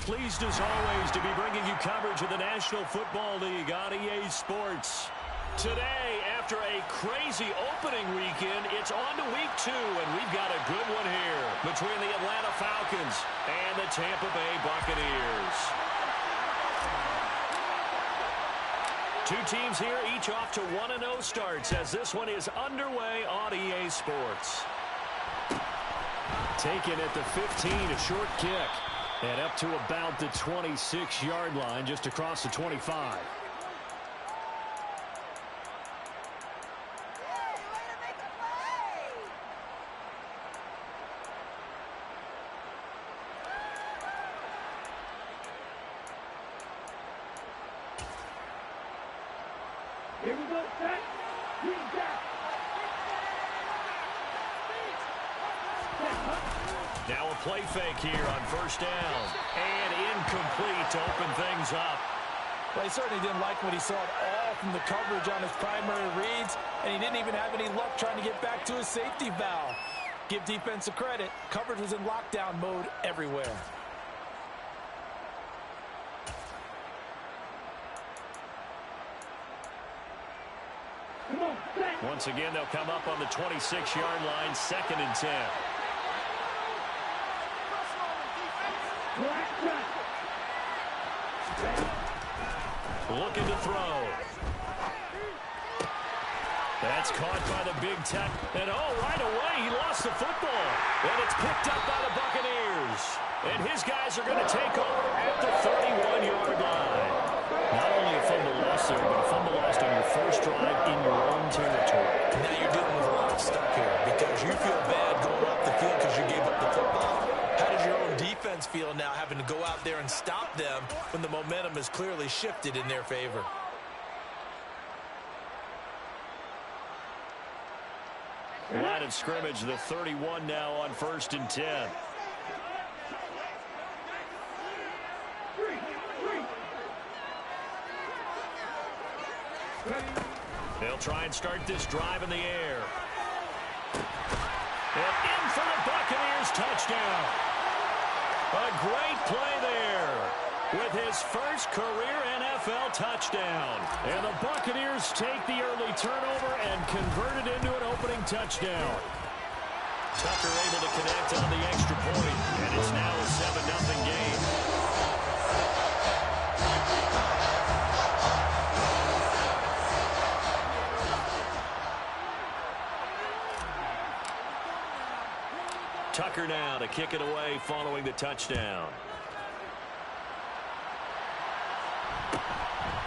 pleased as always to be bringing you coverage of the National Football League on EA Sports. Today, after a crazy opening weekend, it's on to week 2, and we've got a good one here between the Atlanta Falcons and the Tampa Bay Buccaneers. Two teams here, each off to 1-0 starts as this one is underway on EA Sports. Taken at the 15, a short kick. And up to about the 26-yard line, just across the 25. Here we go, set. Now a play fake here on first down. And incomplete to open things up. Well, he certainly didn't like what he saw at all from the coverage on his primary reads, and he didn't even have any luck trying to get back to his safety valve. Give defensive credit. Coverage was in lockdown mode everywhere. Once again, they'll come up on the 26-yard line, 2nd and 10. Looking to throw. That's caught by the big tech. And right away, he lost the football. And it's picked up by the Buccaneers. And his guys are going to take over at the 31-yard line. Not only a fumble loss there, but a fumble lost on your first drive in your own territory. Now you're dealing with a lot of stuff here because you feel bad going up the field because you gave up the football. How does your own defense feel now having to go out there and stop them when the momentum is clearly shifted in their favor? Line of scrimmage, the 31 now on 1st and 10. They'll try and start this drive in the air. And in for the Buccaneers, touchdown. A great play there with his first career NFL touchdown. And the Buccaneers take the early turnover and convert it into an opening touchdown. Tucker able to connect on the extra point, and it's now a 7-0 game. Tucker now to kick it away following the touchdown.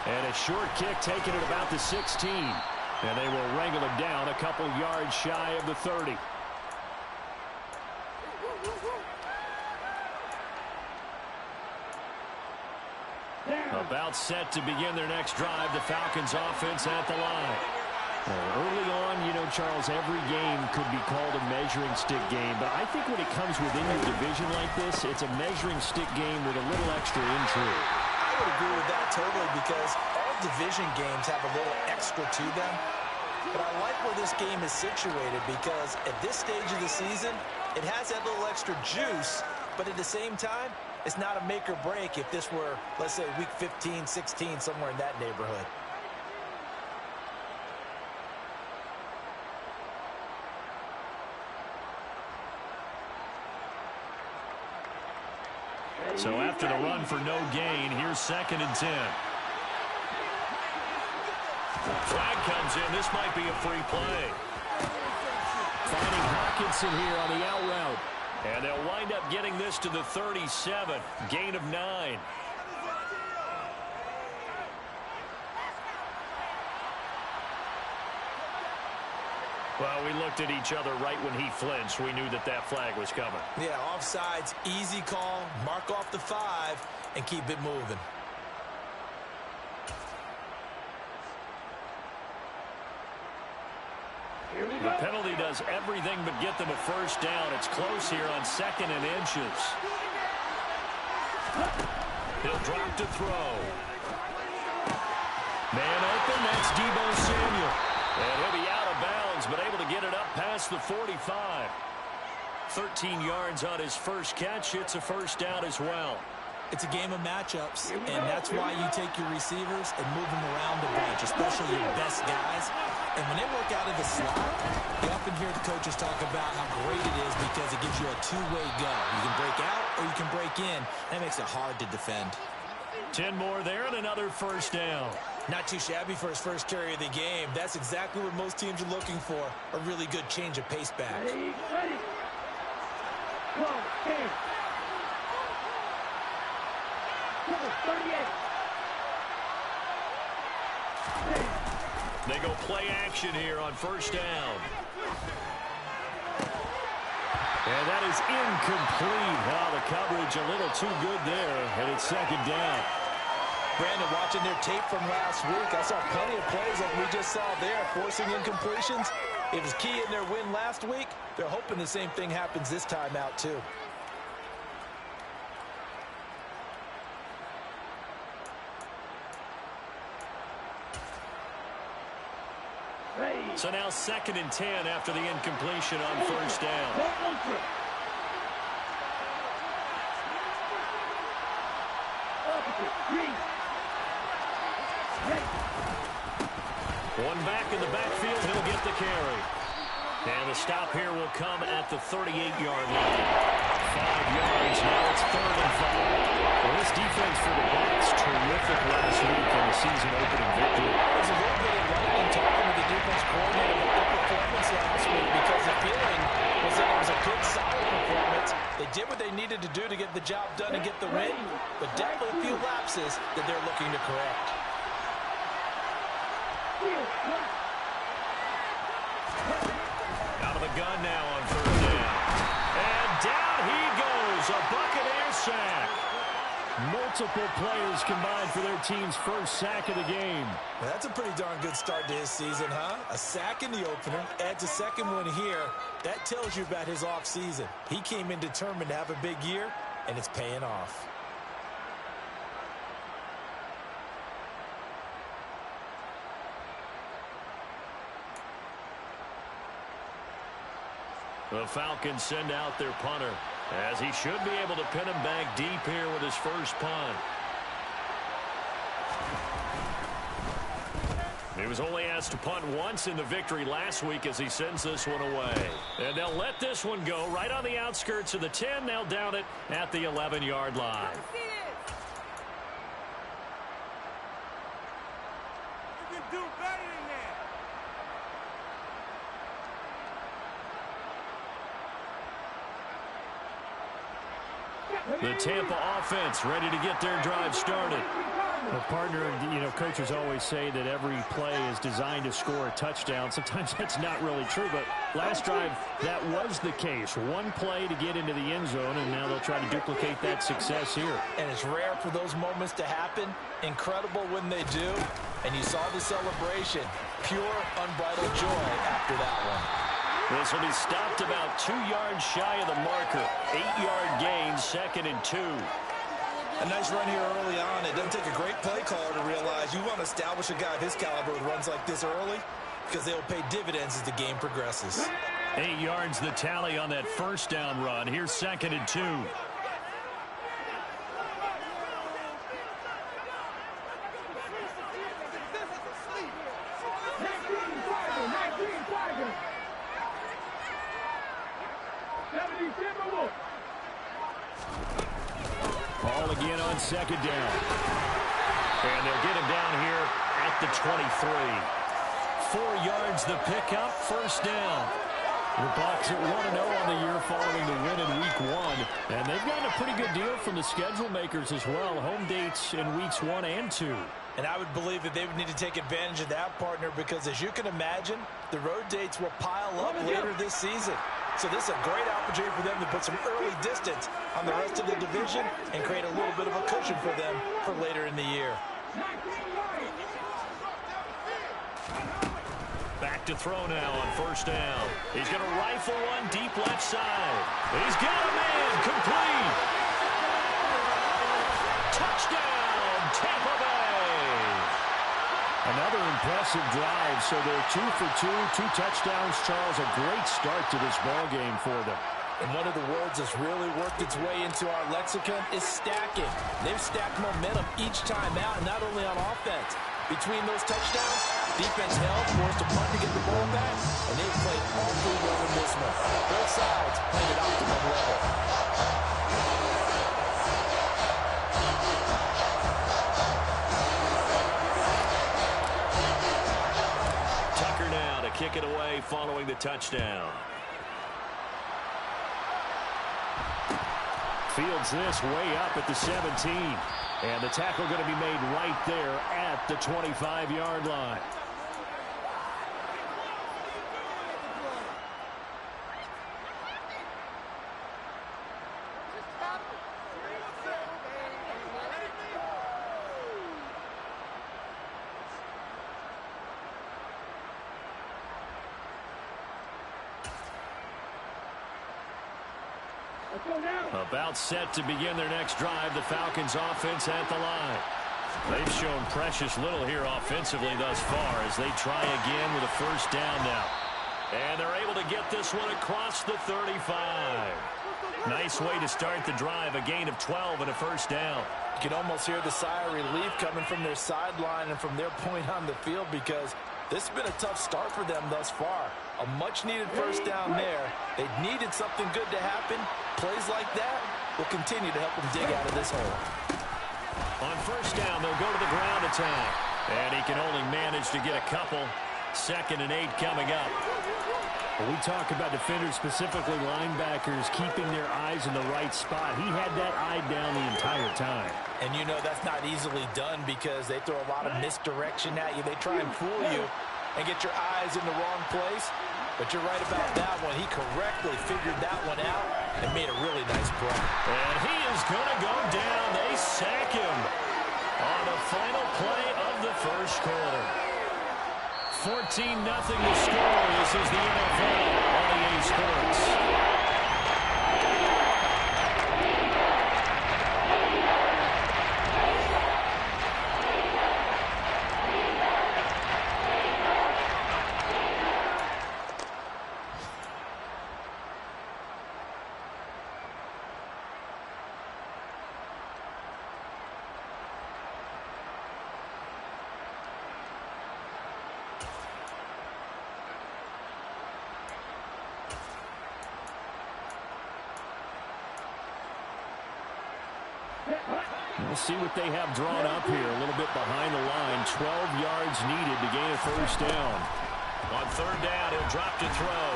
And a short kick taken at about the 16. And they will wrangle him down a couple yards shy of the 30. About set to begin their next drive, the Falcons offense at the line. Early on, Charles, every game could be called a measuring stick game, but I think when it comes within your division like this, it's a measuring stick game with a little extra intrigue. I would agree with that totally because all division games have a little extra to them. But I like where this game is situated because at this stage of the season, it has that little extra juice, but at the same time, it's not a make or break if this were, let's say, week 15, 16, somewhere in that neighborhood. So after the run for no gain, here's 2nd and 10. Flag comes in. This might be a free play. Finding Hawkinson here on the out route. And they'll wind up getting this to the 37. Gain of 9. Well, we looked at each other right when he flinched. We knew that that flag was coming. Yeah, offsides, easy call, mark off the 5, and keep it moving. The penalty does everything but get them a first down. It's close here on 2nd and inches. He'll drop to throw. Man open, that's Deebo Samuel. And he'll be out of bounds, but able to get it up past the 45. 13 yards on his first catch. It's a first down as well. It's a game of matchups, and that's why you take your receivers and move them around a bunch, especially your best guys. And when they work out of the slot, you often hear the coaches talk about how great it is because it gives you a two-way go. You can break out or you can break in. That makes it hard to defend. 10 more there and another first down. Not too shabby for his first carry of the game. That's exactly what most teams are looking for, a really good change of pace back. Ready. Go, game. Number 38. They go play action here on first down. And that is incomplete. Oh, the coverage a little too good there, and it's second down. Brandon, watching their tape from last week, I saw plenty of plays like we just saw there, forcing incompletions. It was key in their win last week. They're hoping the same thing happens this time out, too. So now 2nd and 10 after the incompletion on first down. One back in the backfield, he'll get the carry. And the stop here will come at the 38-yard line. 5 yards, now it's 3rd and 5. Well, this defense for the Bucs, terrific last week in the season-opening victory. There's a little bit of lightning talking with the defense coordinator about their performance last week because the feeling was that it was a good, solid performance. They did what they needed to do to get the job done and get the win, but definitely a few lapses that they're looking to correct. Out of the gun now on 3rd down. And down he goes, a Buccaneer sack. Multiple players combined for their team's first sack of the game. Well, that's a pretty darn good start to his season, huh? A sack in the opener, adds a second one here. That tells you about his offseason. He came in determined to have a big year, and it's paying off. The Falcons send out their punter, as he should be able to pin him back deep here with his first punt. He was only asked to punt once in the victory last week as he sends this one away. And they'll let this one go right on the outskirts of the 10. They'll down it at the 11-yard line. You can do better than that. The Tampa offense ready to get their drive started. Well, partner, coaches always say that every play is designed to score a touchdown. Sometimes that's not really true, but last drive, that was the case. One play to get into the end zone, and now they'll try to duplicate that success here. And it's rare for those moments to happen. Incredible when they do. And you saw the celebration. Pure, unbridled joy after that one. This will be stopped about 2 yards shy of the marker. 8-yard gain, 2nd and 2. A nice run here early on. It doesn't take a great play caller to realize you want to establish a guy of his caliber with runs like this early because they'll pay dividends as the game progresses. 8 yards the tally on that first down run. Here's 2nd and 2. All again on 2nd down. And they'll get him down here at the 23. 4 yards the pickup, first down. The Bucs at 1-0 on the year following the win in Week 1. And they've gotten a pretty good deal from the schedule makers as well. Home dates in Weeks 1 and 2. And I would believe that they would need to take advantage of that, partner, because as you can imagine, the road dates will pile up later this season. So this is a great opportunity for them to put some early distance on the rest of the division and create a little bit of a cushion for them for later in the year. Back to throw now on first down. He's going to rifle one deep left side. He's got a man, complete. Touchdown, Tampa Bay. Another impressive drive, so they're 2 for 2, 2 touchdowns. Charles, a great start to this ball game for them. And one of the words that's really worked its way into our lexicon is stacking. They've stacked momentum each time out, and not only on offense. Between those touchdowns, defense held, forced a punt to get the ball back, and they've played awfully well in this one. Both sides playing at optimum level. Tucker now to kick it away following the touchdown. Fields this way up at the 17. And the tackle going to be made right there at the 25-yard line. About set to begin their next drive. The Falcons offense at the line. They've shown precious little here offensively thus far as they try again with a first down now. And they're able to get this one across the 35. Nice way to start the drive. A gain of 12 and a first down. You can almost hear the sigh of relief coming from their sideline and from their point on the field, because this has been a tough start for them thus far. A much-needed first down there. They needed something good to happen. Plays like that will continue to help them dig out of this hole. On first down, they'll go to the ground attack. And he can only manage to get a couple. 2nd and 8 coming up. When we talk about defenders, specifically linebackers, keeping their eyes in the right spot. He had that eye down the entire time. And you know that's not easily done because they throw a lot of misdirection at you. They try and fool you and get your eyes in the wrong place. But you're right about that one. He correctly figured that one out and made a really nice play. And he is going to go down. They sack him on the final play of the first quarter. 14-0 to score. This is the NFL on EA Sports. We'll see what they have drawn up here. A little bit behind the line. 12 yards needed to gain a first down. On third down, he'll drop to throw.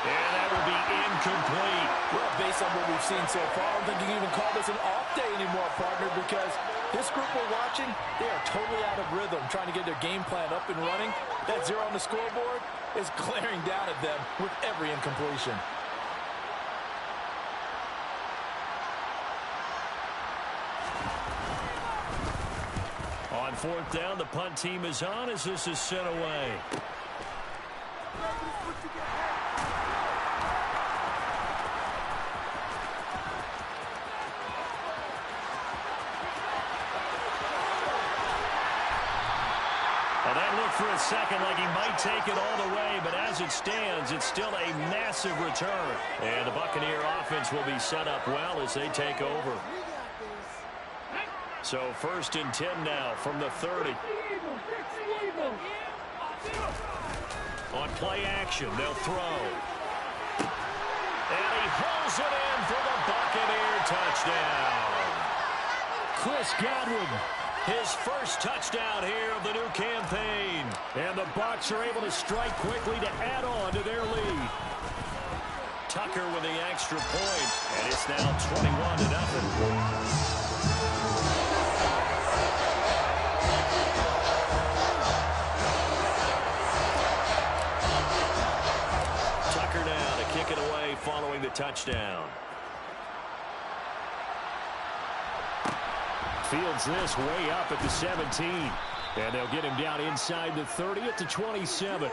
And that will be incomplete. Well, based on what we've seen so far, I don't think you can even call this an off day anymore, partner, because this group we're watching, they are totally out of rhythm, trying to get their game plan up and running. That 0 on the scoreboard is glaring down at them with every incompletion. On fourth down, the punt team is on as this is sent away. Well, that looked for a second like he might take it all the way, but as it stands, it's still a massive return. And the Buccaneer offense will be set up well as they take over. So 1st and 10 now from the 30. On play action, they'll throw. And he pulls it in for the Buccaneer touchdown. Chris Godwin. His first touchdown here of the new campaign. And the Bucs are able to strike quickly to add on to their lead. Tucker with the extra point, and it's now 21-0. Kick it away following the touchdown. Fields this way up at the 17. And they'll get him down inside the 30 at the 27.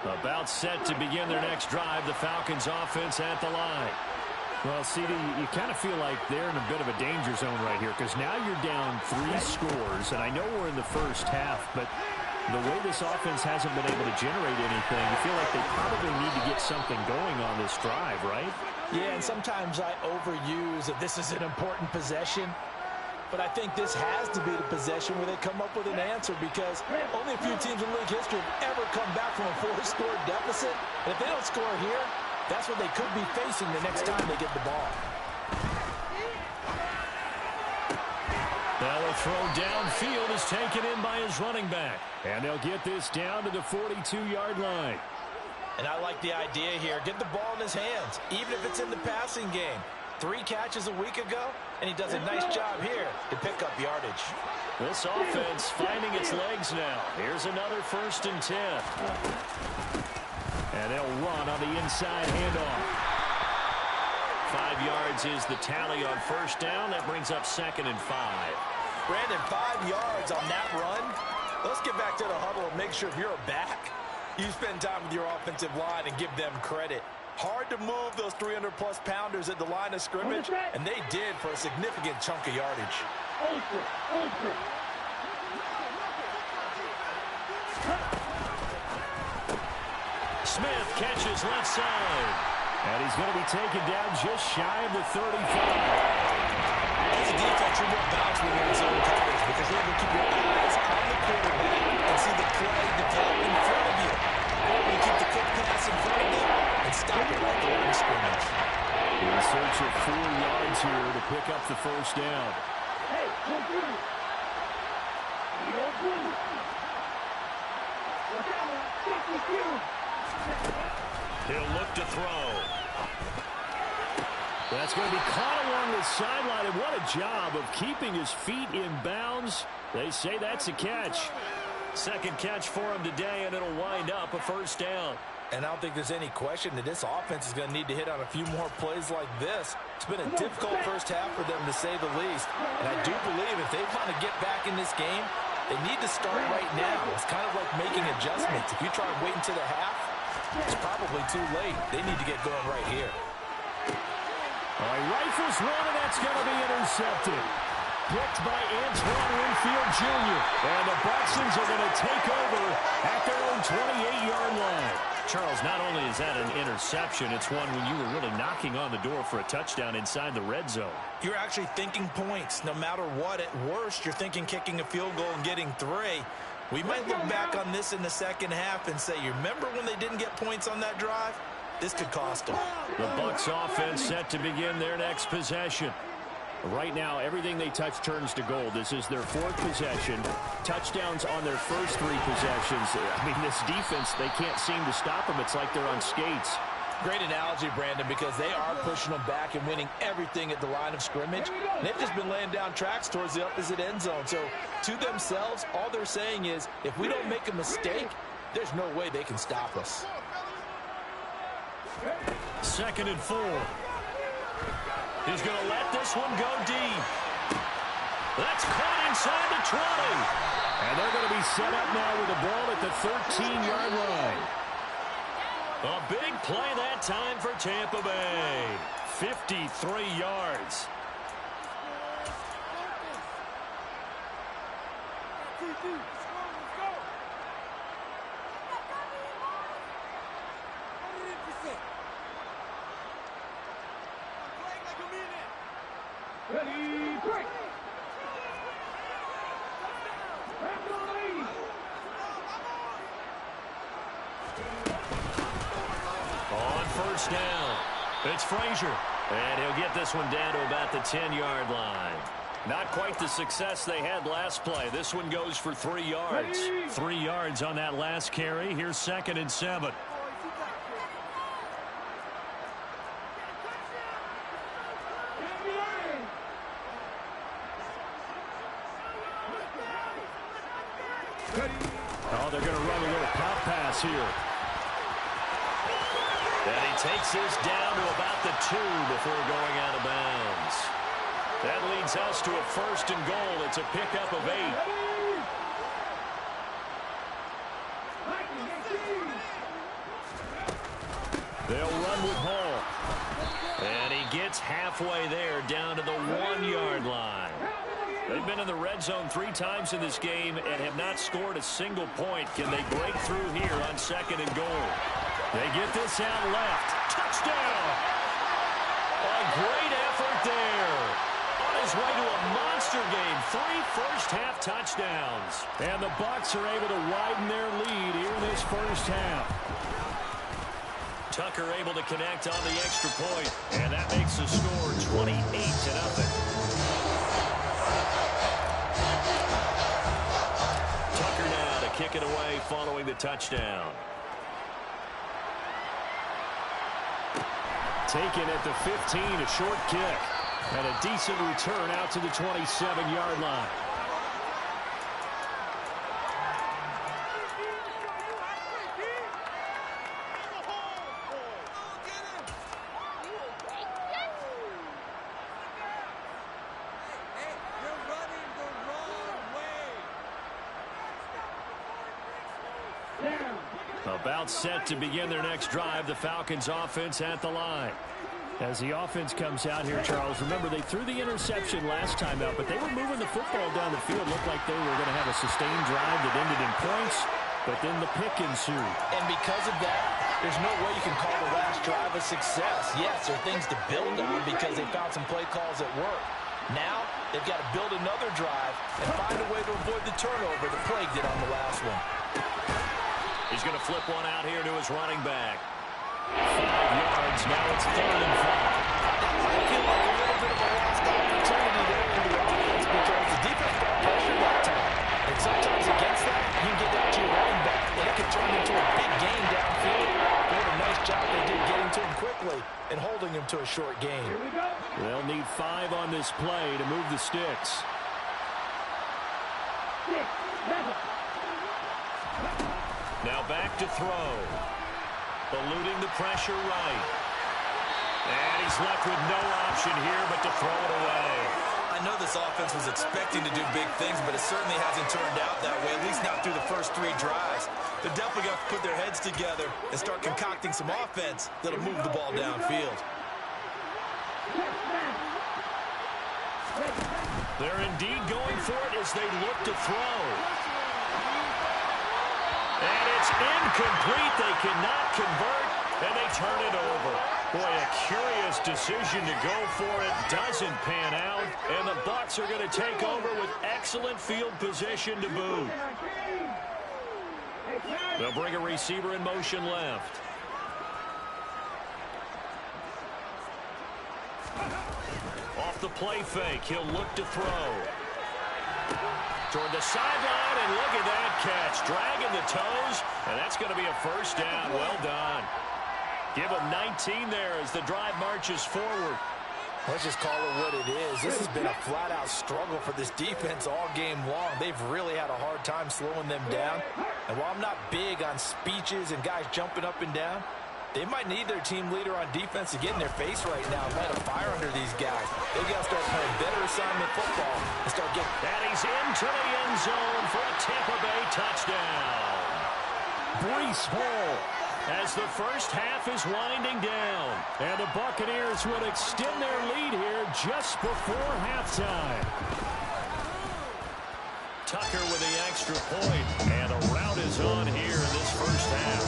About set to begin their next drive. The Falcons offense at the line. Well, CD, you kind of feel like they're in a bit of a danger zone right here because now you're down 3 scores, and I know we're in the first half, but the way this offense hasn't been able to generate anything, you feel like they probably need to get something going on this drive, right? Yeah, and sometimes I overuse that this is an important possession, but I think this has to be the possession where they come up with an answer because only a few teams in league history have ever come back from a 4-score deficit, and if they don't score here, that's what they could be facing the next time they get the ball. Now a throw downfield is taken in by his running back. And they'll get this down to the 42-yard line. And I like the idea here. Get the ball in his hands, even if it's in the passing game. 3 catches a week ago, and he does a nice job here to pick up yardage. This offense finding its legs now. Here's another 1st and 10. And they'll run on the inside handoff. 5 yards is the tally on 1st down. That brings up 2nd and 5. Brandon, 5 yards on that run. Let's get back to the huddle and make sure if you're a back, you spend time with your offensive line and give them credit. Hard to move those 300-plus pounders at the line of scrimmage, and they did for a significant chunk of yardage. Smith catches left side. And he's going to be taken down just shy of the 35. As a defense, you're more balanced when you're in zone coverage because you're able to keep your eyes on the quarterback and see the play develop in front of you. You're able to keep the quick pass in front of them and stop it right there in scrimmage. In search of 4 yards here to pick up the 1st down. He'll look to throw. That's going to be caught along the sideline, and what a job of keeping his feet in bounds. They say that's a catch. 2nd catch for him today, and it'll wind up a 1st down. And I don't think there's any question that this offense is going to need to hit on a few more plays like this. It's been a difficult first half for them, to say the least. And I do believe if they want to get back in this game, they need to start right now. It's kind of like making adjustments. If you try to wait until the half, it's probably too late. They need to get going right here. All right, rifles one, and that's going to be intercepted. Picked by Antoine Winfield Jr. And the Bucsons are going to take over at their own 28-yard line. Charles, not only is that an interception, it's one when you were really knocking on the door for a touchdown inside the red zone. You're actually thinking points. No matter what, at worst, you're thinking kicking a field goal and getting 3. We might look back on this in the second half and say, you remember when they didn't get points on that drive? This could cost them. The Bucs offense set to begin their next possession. Right now, everything they touch turns to gold. This is their 4th possession. Touchdowns on their first 3 possessions. I mean, this defense, they can't seem to stop them. It's like they're on skates. Great analogy, Brandon, because they are pushing them back and winning everything at the line of scrimmage. And they've just been laying down tracks towards the opposite end zone. So, to themselves, all they're saying is, if we don't make a mistake, there's no way they can stop us. 2nd and 4. He's going to let this one go deep. That's caught inside the 20. And they're going to be set up now with the ball at the 13-yard line. A big play that time for Tampa Bay. 53 yards. Ready, break. On 1st down, it's Frazier. And he'll get this one down to about the 10-yard line. Not quite the success they had last play. This one goes for 3 yards. 3 yards on that last carry. Here's 2nd and 7. Oh, they're going to run a little pop pass here. And he takes this down to about the 2 before going out of bounds. That leads us to a 1st and goal. It's a pickup of 8. They'll run with Hall. And he gets halfway there, down to the 1-yard line. They've been in the red zone 3 times in this game and have not scored a single point. Can they break through here on 2nd and goal? They get this out left. Touchdown! A great effort there. On his way to a monster game. 3 first-half touchdowns. And the Bucs are able to widen their lead here in this first half. Tucker able to connect on the extra point. And that makes the score 28-0. Tucker now to kick it away following the touchdown. Taken at the 15, a short kick. And a decent return out to the 27-yard line. About set to begin their next drive, the Falcons offense at the line. As the offense comes out here, Charles, remember they threw the interception last time out, but they were moving the football down the field. Looked like they were going to have a sustained drive that ended in points, but then the pick ensued. And because of that, there's no way you can call the last drive a success. Yes, there are things to build on because they found some play calls that work. Now, they've got to build another drive and find a way to avoid the turnover that plagued it on the last one. He's going to flip one out here to his running back. 5 yards. Now it's 3rd and 5. I feel like a little bit of a lost opportunity there for the offense because the defense got pressure that time. And sometimes against that, you can get that to your running back, and it can turn into a big game downfield. What a nice job they did getting to him quickly and holding him to a short gain. They'll need 5 on this play to move the sticks. 6, 7. Now back to throw. Eluding the pressure right. And he's left with no option here but to throw it away. I know this offense was expecting to do big things, but it certainly hasn't turned out that way, at least not through the first 3 drives. They're definitely going to put their heads together and start concocting some offense that'll move the ball downfield. They're indeed going for it as they look to throw. And it's incomplete. They cannot convert, and they turn it over. Boy, a curious decision to go for it. Doesn't pan out, and the Bucs are going to take over with excellent field position to boot. They'll bring a receiver in motion left. Off the play fake, he'll look to throw. Toward the sideline, and look at that catch. Dragging the toes, and that's going to be a first down. Well done. Give him 19 there as the drive marches forward. Let's just call it what it is. This has been a flat-out struggle for this defense all game long. They've really had a hard time slowing them down. And while I'm not big on speeches and guys jumping up and down, they might need their team leader on defense to get in their face right now and light a fire under these guys. They've got to start playing better assignment football and start getting... And he's into the end zone for a Tampa Bay touchdown. Breece Hall as the first half is winding down. And the Buccaneers will extend their lead here just before halftime. Tucker with the extra point. And a rout is on here in this first half.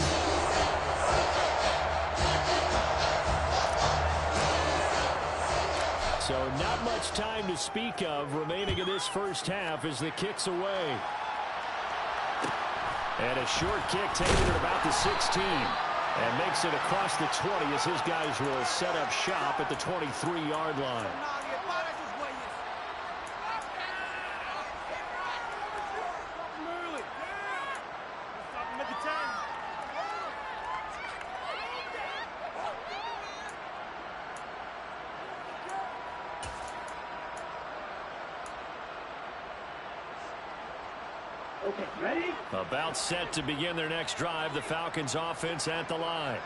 So not much time to speak of remaining in this first half as the kick's away. And a short kick taken at about the 16. And makes it across the 20 as his guys will set up shop at the 23-yard line. Okay, ready? About set to begin their next drive, the Falcons offense at the line.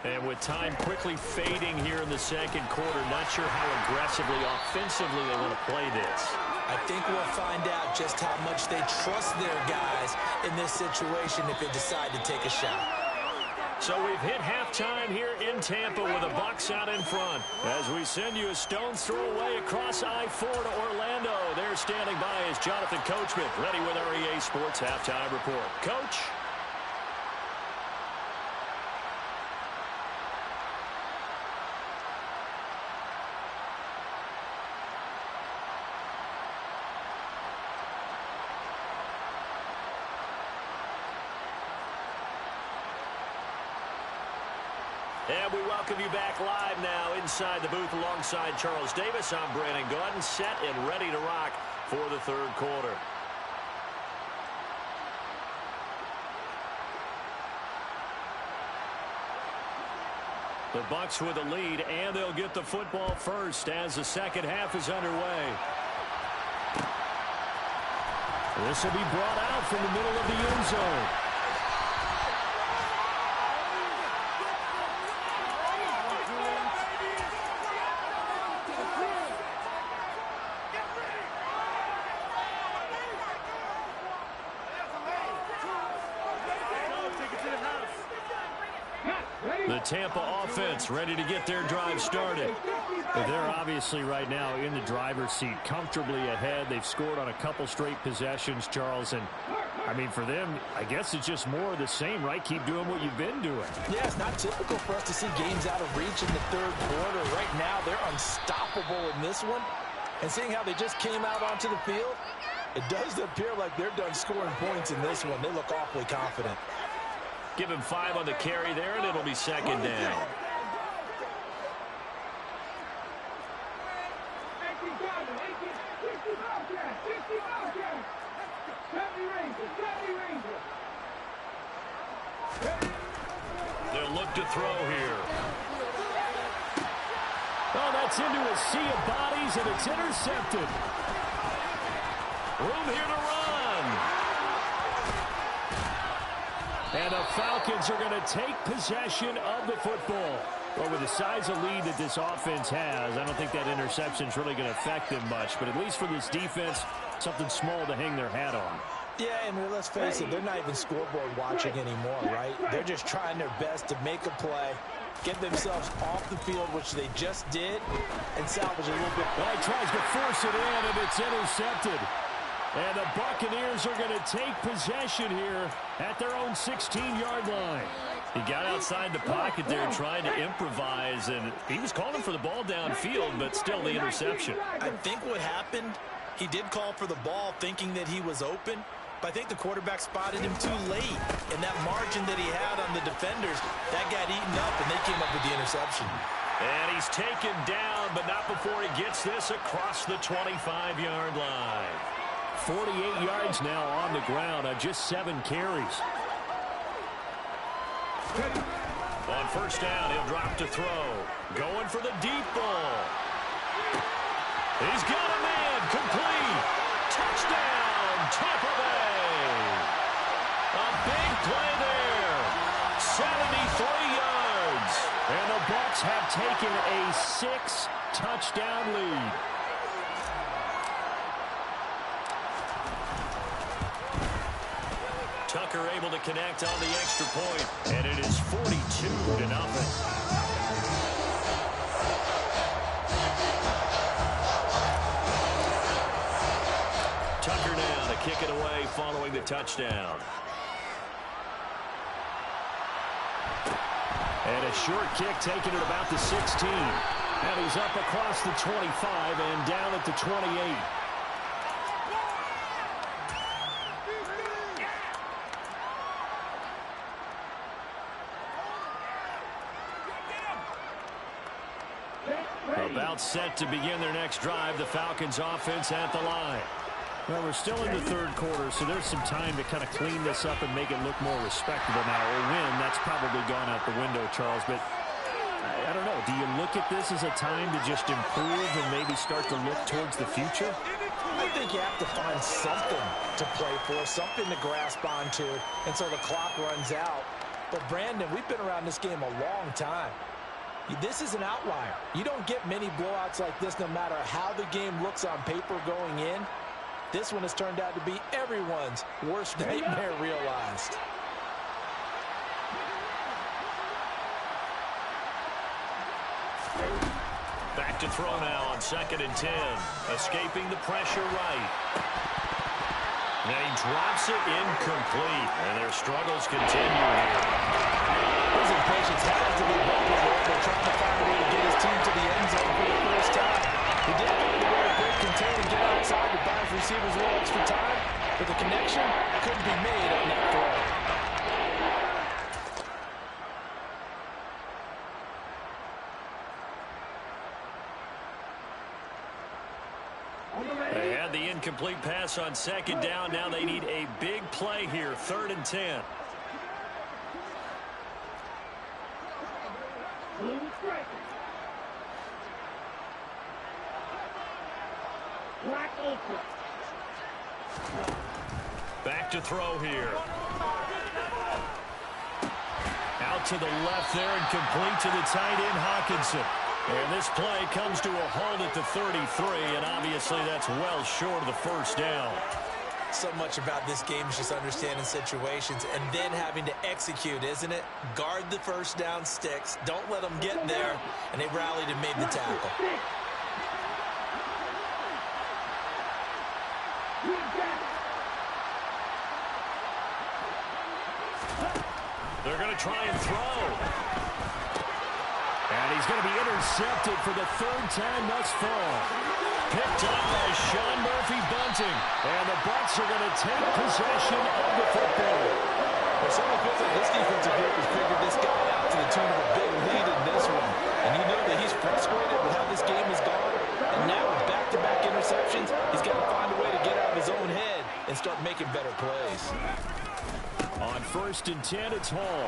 And with time quickly fading here in the second quarter, not sure how aggressively, offensively they want to play this. I think we'll find out just how much they trust their guys in this situation if they decide to take a shot. So we've hit halftime here in Tampa with the Bucs out in front. As we send you a stone's throw away across I-4 to Orlando. There standing by is Jonathan Coachman, ready with our EA Sports Halftime Report. Coach? And we welcome you back live now inside the booth alongside Charles Davis. I'm Brandon Gaudin, set and ready to rock for the third quarter. The Bucs with a lead, and they'll get the football first as the second half is underway. This will be brought out from the middle of the end zone. The Tampa offense ready to get their drive started. They're obviously right now in the driver's seat, comfortably ahead. They've scored on a couple straight possessions, Charles. And, I mean, for them, I guess it's just more of the same, right? Keep doing what you've been doing. Yeah, it's not typical for us to see games out of reach in the third quarter. Right now, they're unstoppable in this one. And seeing how they just came out onto the field, it does appear like they're done scoring points in this one. They look awfully confident. Give him 5 on the carry there, and it'll be second down. They'll look to throw here. Oh, that's into a sea of bodies, and it's intercepted. Room here to run. And the Falcons are going to take possession of the football. Well, with the size of lead that this offense has, I don't think that interception is really going to affect them much. But at least for this defense, something small to hang their hat on. Yeah, and let's face it, they're not even scoreboard watching anymore, right? They're just trying their best to make a play, get themselves off the field, which they just did, and salvage a little bit. Well, he tries to force it in, and it's intercepted. And the Buccaneers are going to take possession here at their own 16-yard line. He got outside the pocket there trying to improvise, and he was calling for the ball downfield, but still the interception. I think what happened, he did call for the ball thinking that he was open, but I think the quarterback spotted him too late. And that margin that he had on the defenders, that got eaten up, and they came up with the interception. And he's taken down, but not before he gets this across the 25-yard line. 48 yards now on the ground on just 7 carries. On first down, he'll drop to throw. Going for the deep ball. He's got a man. Complete. Touchdown, Tampa Bay. A big play there. 73 yards. And the Bucs have taken a 6-touchdown lead. Tucker able to connect on the extra point, and it is 42-0. Tucker now to kick it away following the touchdown. And a short kick taken at about the 16. And he's up across the 25 and down at the 28. About set to begin their next drive, the Falcons offense at the line. Well, we're still in the third quarter, so there's some time to kind of clean this up and make it look more respectable now. A win, that's probably gone out the window, Charles, but I don't know. Do you look at this as a time to just improve and maybe start to look towards the future? I think you have to find something to play for, something to grasp onto until the clock runs out. But, Brandon, we've been around this game a long time. This is an outlier. You don't get many blowouts like this no matter how the game looks on paper going in. This one has turned out to be everyone's worst nightmare realized. to throw now on 2nd and 10. Escaping the pressure right. And he drops it incomplete. And their struggles continue here. His impatience has to be bubbling over, trying to find a way to get his team to the end zone for the first time. He did find a way to break contain and get outside to buy his receivers a little extra time, but the connection couldn't be made on that throw. They had the incomplete pass on 2nd down. Now they need a big play here, 3rd and 10. Back to throw here. Out to the left there and complete to the tight end, Hawkinson. And this play comes to a halt at the 33, and obviously that's well short of the first down. So much about this game is just understanding situations and then having to execute, isn't it? Guard the first down sticks. Don't let them get there. And they rallied and made the tackle. They're going to try and throw. And he's going to be intercepted for the 3rd time thus far. Picked up by Sean Murphy-Bunting. And the Bucs are going to take possession of the football. Well, certainly feels like this defensive group has figured this guy out to the tune of a big lead in this one. And you know that he's frustrated with how this game has gone. And now with back-to-back interceptions, he's got to find a way to get out of his own head and start making better plays. On 1st and 10, it's Hall.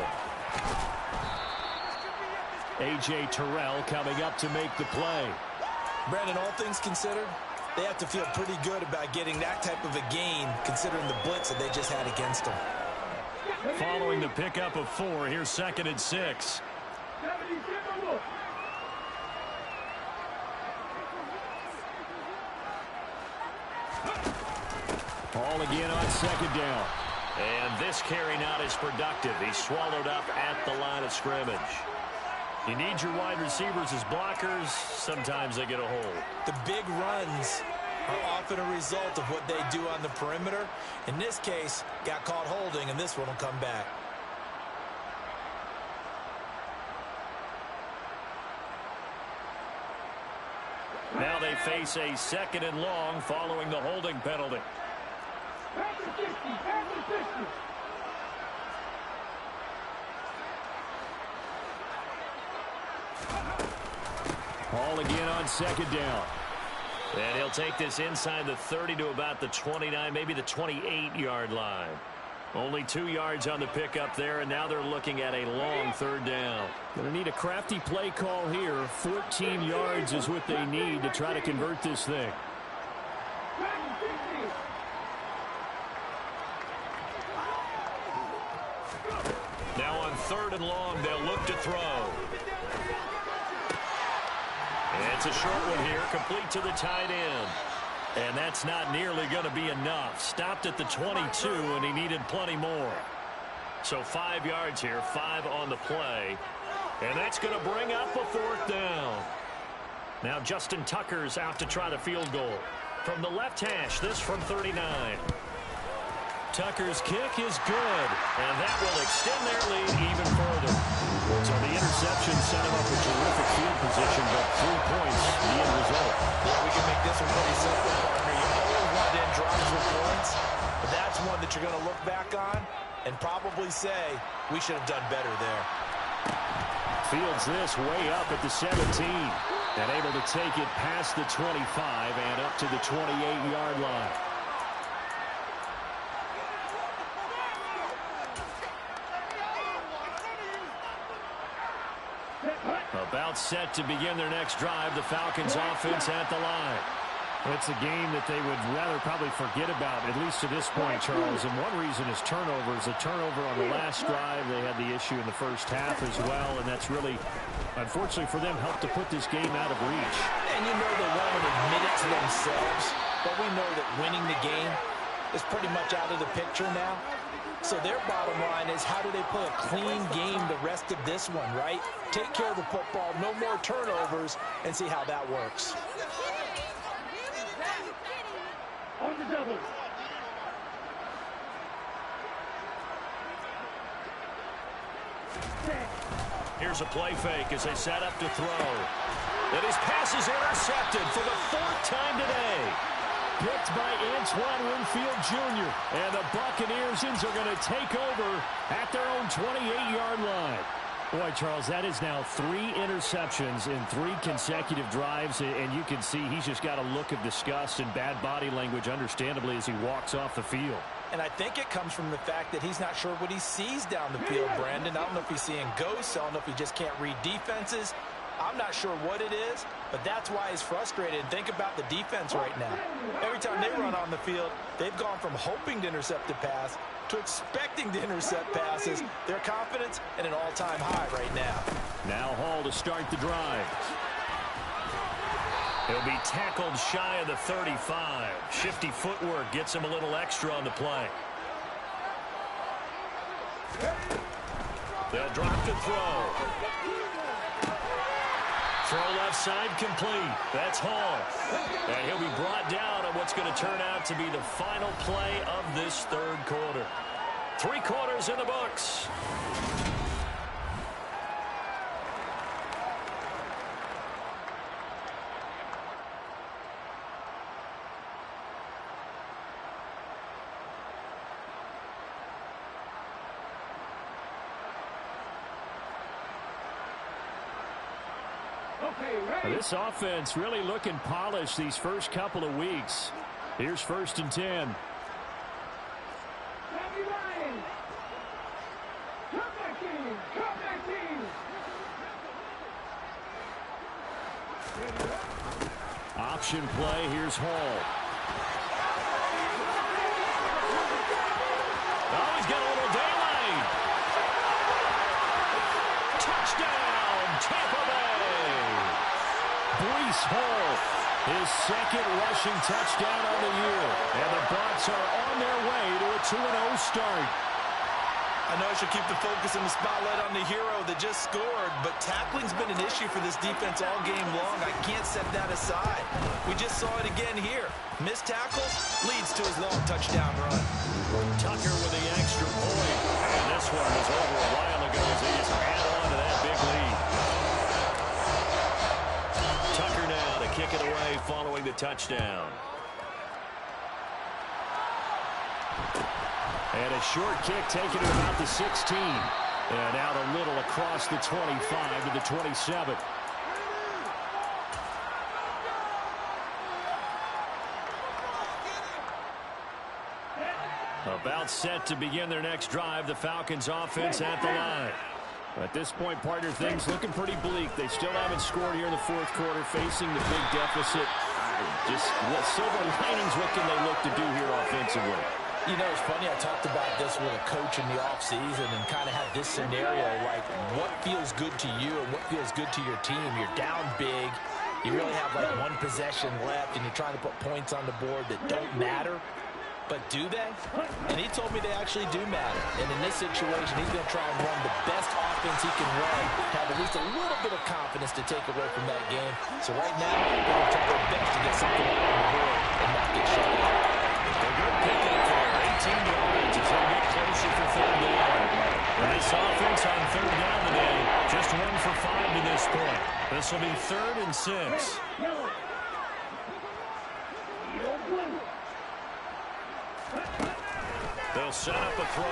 A.J. Terrell coming up to make the play. Brandon, all things considered, they have to feel pretty good about getting that type of a gain, considering the blitz that they just had against them. Following the pickup of 4, here's 2nd and 6. Ball again on 2nd down. And this carry not as productive. He's swallowed up at the line of scrimmage. You need your wide receivers as blockers. Sometimes they get a hold. The big runs are often a result of what they do on the perimeter. In this case, got caught holding, and this one will come back. Now they face a 2nd and long following the holding penalty. Ball again on 2nd down. And he'll take this inside the 30 to about the 29, maybe the 28-yard line. Only 2 yards on the pickup there, and now they're looking at a long 3rd down. Going to need a crafty play call here. 14 yards is what they need to try to convert this thing. Now on 3rd and long, they'll look to throw. And it's a short one here, complete to the tight end. And that's not nearly going to be enough. Stopped at the 22, and he needed plenty more. So 5 yards here, 5 on the play. And that's going to bring up a 4th down. Now Justin Tucker's out to try the field goal. From the left hash, this from 39. Tucker's kick is good, and that will extend their lead even further. So the interception set him up a terrific field position, but 3 points, the end result. Yeah, we can make this one pretty simple, partner. You always want to end drives with points, but that's one that you're going to look back on and probably say, we should have done better there. Fields this way up at the 17. And able to take it past the 25 and up to the 28-yard line. About set to begin their next drive. The Falcons offense at the line. It's a game that they would rather probably forget about, at least to this point, Charles. And one reason is turnovers. A turnover on the last drive. They had the issue in the first half as well, and that's really, unfortunately for them, helped to put this game out of reach. And you know they won't admit it to themselves, but we know that winning the game is pretty much out of the picture now. So their bottom line is, how do they play a clean game the rest of this one, right? Take care of the football, no more turnovers, and see how that works. On the double. Here's a play fake as they set up to throw. And his pass is intercepted for the 4th time today. Picked by Antoine Winfield Jr. And the Buccaneers are going to take over at their own 28-yard line. Boy, Charles, that is now 3 interceptions in 3 consecutive drives, and you can see he's just got a look of disgust and bad body language, understandably, as he walks off the field. And I think it comes from the fact that he's not sure what he sees down the field, Brandon. I don't know if he's seeing ghosts. I don't know if he just can't read defenses. I'm not sure what it is, but that's why he's frustrated. Think about the defense right now. Every time they run on the field, they've gone from hoping to intercept a pass to expecting to intercept passes. Their confidence at an all-time high right now. Now Hall to start the drive. He'll be tackled shy of the 35. Shifty footwork gets him a little extra on the play. They'll drop to throw. Throw left side complete. That's Hall. And he'll be brought down on what's going to turn out to be the final play of this 3rd quarter. 3 quarters in the books. This offense really looking polished these first couple of weeks. Here's 1st and 10. Option play. Here's Hall. Oh, he's got a little daylight. Touchdown, Tampa Bay. Breece Hall, his 2nd rushing touchdown on the year. And the Bucs are on their way to a 2-0 start. I know I should keep the focus and the spotlight on the hero that just scored, but tackling's been an issue for this defense all game long. I can't set that aside. We just saw it again here. Missed tackles leads to his long touchdown run. Tucker with the extra point. And this one was over a while ago as they just add on to that big lead. Tucker now to kick it away following the touchdown. And a short kick taken to about the 16. And out a little across the 25 to the 27. About set to begin their next drive. The Falcons offense at the line. At this point, partner, things looking pretty bleak. They still haven't scored here in the 4th quarter, facing the big deficit. Just silver linings, what can they look to do here offensively? You know, it's funny, I talked about this with a coach in the offseason and kind of had this scenario, like what feels good to you and what feels good to your team. You're down big. You really have like 1 possession left, and you're trying to put points on the board that don't matter. But do they? And he told me they actually do matter. And in this situation, he's going to try and run the best offense he can run, have at least a little bit of confidence to take away from that game. So right now, they're going to try their best to get something on the board and not get shut out. A good pickup there, 18 yards as they get closer for 3rd down. And this offense on 3rd down today, just 1 for 5 to this point. This will be 3rd and 6. They'll set up a throw.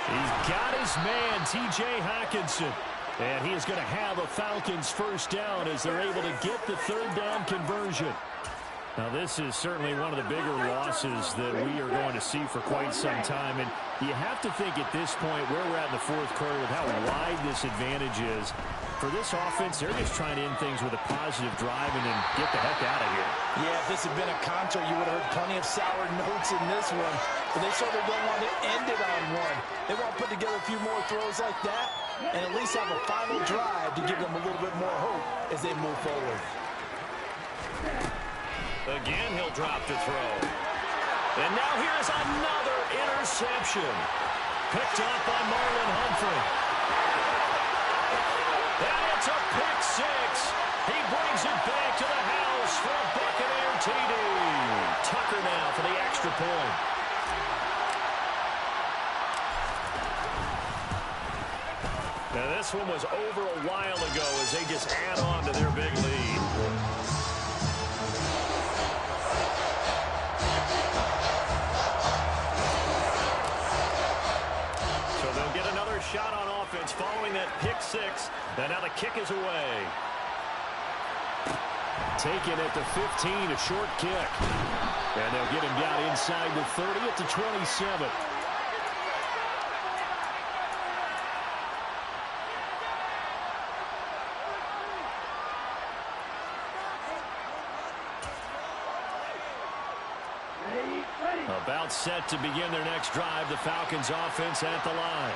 He's got his man, T.J. Hockenson. And he is going to have a Falcons 1st down as they're able to get the 3rd down conversion. Now, this is certainly one of the bigger losses that we are going to see for quite some time. And you have to think at this point where we're at in the 4th quarter with how wide this advantage is. For this offense, they're just trying to end things with a positive drive and then get the heck out of here. Yeah, if this had been a concert, you would have heard plenty of sour notes in this one. But they sort of don't want to end it on one. They want to put together a few more throws like that and at least have a final drive to give them a little bit more hope as they move forward. Again, he'll drop to throw. And now here's another interception. Picked up by Marlon Humphrey. And it's a pick six. He brings it back to the house for a Buccaneer TD. Tucker now for the extra point. Now this one was over a while ago as they just add on to their big lead. So they'll get another shot on offense following that pick six. And now the kick is away. Taken at the 15, a short kick. And they'll get him down inside the 30 at the 27. About set to begin their next drive, the Falcons offense at the line.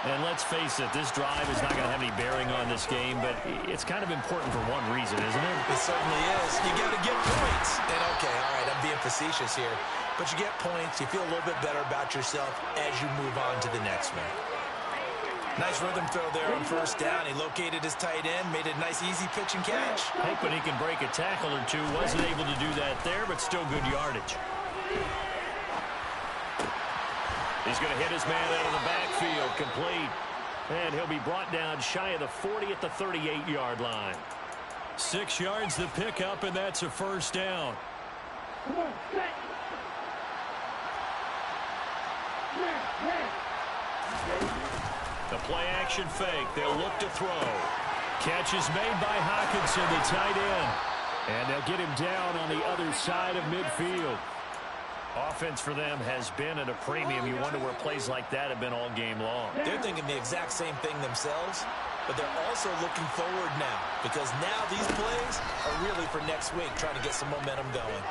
And let's face it, this drive is not going to have any bearing on this game, but it's kind of important for one reason, isn't it? It certainly is. You got to get points. And okay, all right, I'm being facetious here, but you get points, you feel a little bit better about yourself as you move on to the next one. Nice rhythm throw there on first down. He located his tight end, made a nice easy pitch and catch. Hoping he can break a tackle or two. Wasn't able to do that there, but still good yardage. He's going to hit his man out of the backfield, complete. And he'll be brought down shy of the 40 at the 38-yard line. 6 yards the pickup, and that's a first down. Come on, set. The play-action fake. They'll look to throw. Catch is made by Hockenson, the tight end. And they'll get him down on the other side of midfield. Offense for them has been at a premium. You wonder where plays like that have been all game long. They're thinking the exact same thing themselves, but they're also looking forward now because now these plays are really for next week, trying to get some momentum going.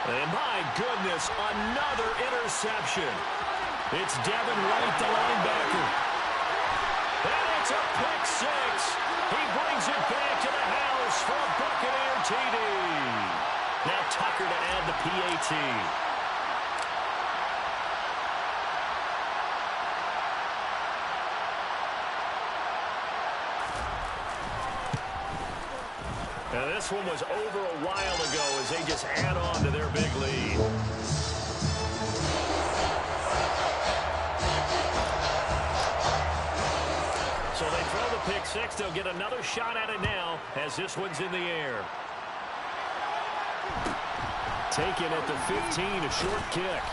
And my goodness, another interception. It's Devin White, the linebacker. And it's a pick six. He brings it back to the house for a Buccaneer TD. Now Tucker to add the PAT. Now this one was over a while ago as they just add on to their big lead. So they throw the pick six. They'll get another shot at it now as this one's in the air. Taken at the 15, a short kick.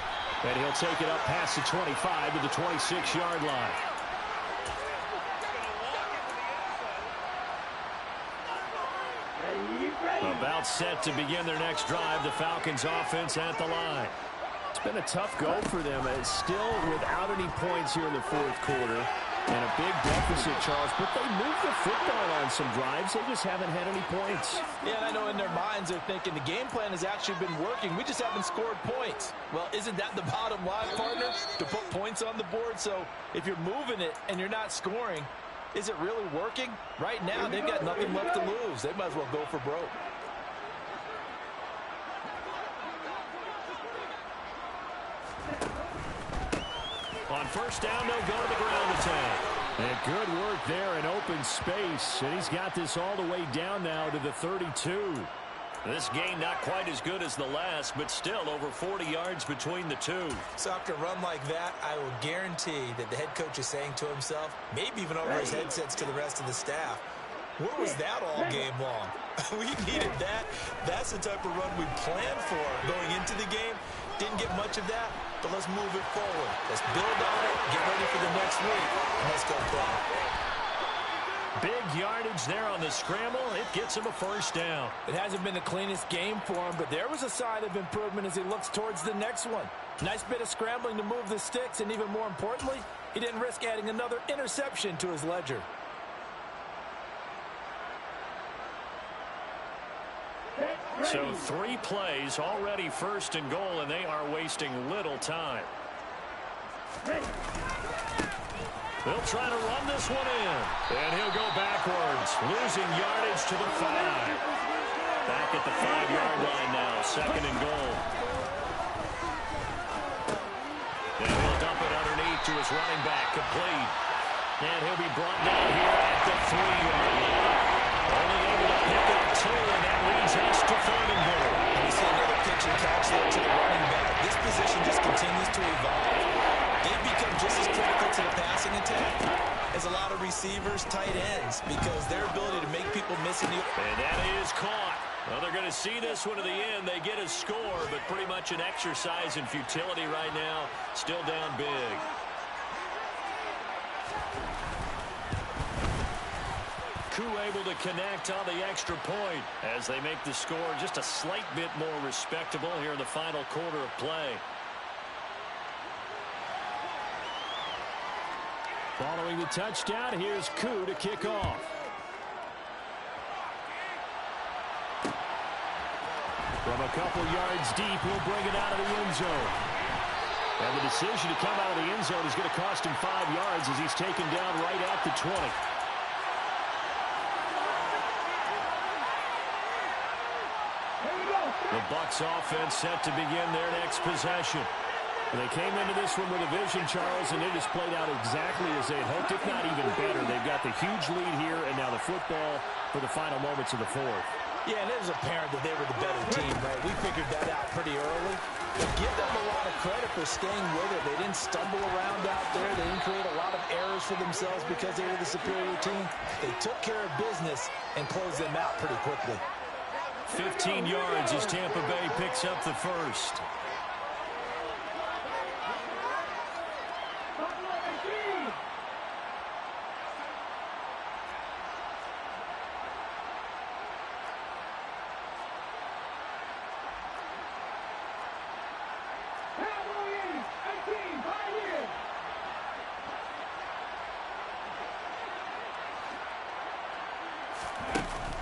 And he'll take it up past the 25 to the 26-yard line. About set to begin their next drive, the Falcons offense at the line. It's been a tough go for them. It's still without any points here in the fourth quarter. And a big deficit, Charles, but they moved the football on some drives. They just haven't had any points. Yeah, and I know in their minds they're thinking the game plan has actually been working. We just haven't scored points. Well, isn't that the bottom line, partner? To put points on the board? So if you're moving it and you're not scoring, is it really working? Right now, they've got nothing left to lose. They might as well go for broke. On first down, they'll go to the ground attack. And good work there in open space. And he's got this all the way down now to the 32. This game not quite as good as the last, but still over 40 yards between the two. So after a run like that, I will guarantee that the head coach is saying to himself, maybe even over his headsets to the rest of the staff, where was that all game long? We needed that. That's the type of run we planned for going into the game. Didn't get much of that, but let's move it forward. Let's build on it, get ready for the next week, and let's go play. Big yardage there on the scramble. It gets him a first down. It hasn't been the cleanest game for him, but there was a sign of improvement as he looks towards the next one. Nice bit of scrambling to move the sticks, and even more importantly, he didn't risk adding another interception to his ledger. So 3 plays, already first and goal, and they are wasting little time. They'll try to run this one in. And he'll go backwards, losing yardage to the 5. Back at the 5-yard line now, second and goal. to his running back, complete. And he'll be brought down here at the 3-yard line. Only able to pick up 2, and that leads us to 3rd and goal. We see another pitch and catch there to the running back. This position just continues to evolve. They've become just as critical to the passing attack as a lot of receivers, tight ends, because their ability to make people miss in the... And that is caught. Well, they're going to see this one to the end. They get a score, but pretty much an exercise in futility right now. Still down big. Koo able to connect on the extra point as they make the score just a slight bit more respectable here in the final quarter of play. Following the touchdown, here's Koo to kick off. From a couple yards deep, he'll bring it out of the end zone. And the decision to come out of the end zone is going to cost him 5 yards as he's taken down right at the 20. The Bucs offense set to begin their next possession. They came into this one with a vision, Charles, and it has played out exactly as they had hoped, if not even better. They've got the huge lead here, and now the football for the final moments of the fourth. Yeah, and it was apparent that they were the better team, right? We figured that out pretty early. But give them a lot of credit for staying with it. They didn't stumble around out there. They didn't create a lot of errors for themselves because they were the superior team. They took care of business and closed them out pretty quickly. 15 yards as Tampa Bay picks up the first.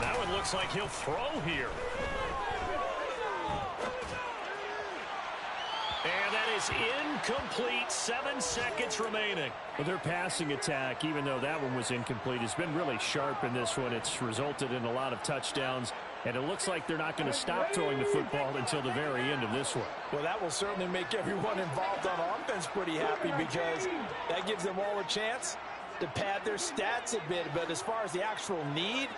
That one looks like he'll throw here. And that is incomplete. 7 seconds remaining. Well, their passing attack, even though that one was incomplete, has been really sharp in this one. It's resulted in a lot of touchdowns, and it looks like they're not going to stop throwing the football until the very end of this one. Well, that will certainly make everyone involved on offense pretty happy because that gives them all a chance to pad their stats a bit. But as far as the actual need,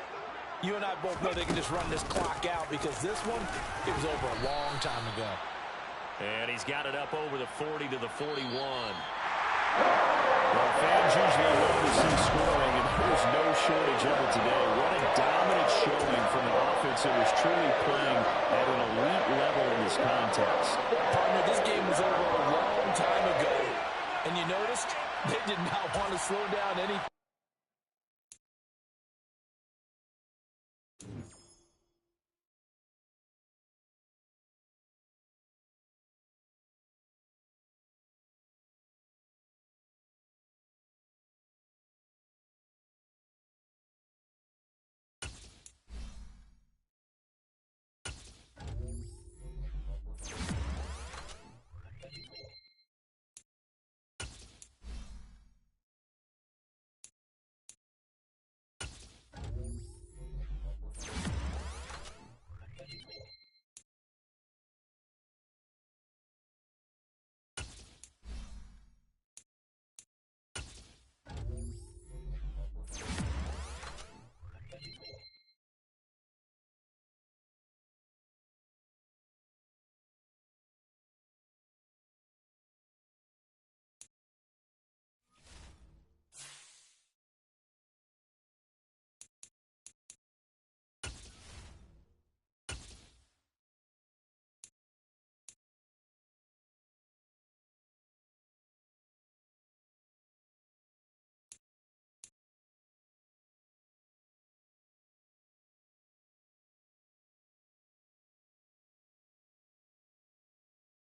you and I both know they can just run this clock out because this one, it was over a long time ago. And he's got it up over the 40 to the 41. Well, fans usually love to see scoring, and there's no shortage of it today. What a dominant showing from an offense that was truly playing at an elite level in this contest. Partner, this game was over a long time ago, and you noticed they did not want to slow down any.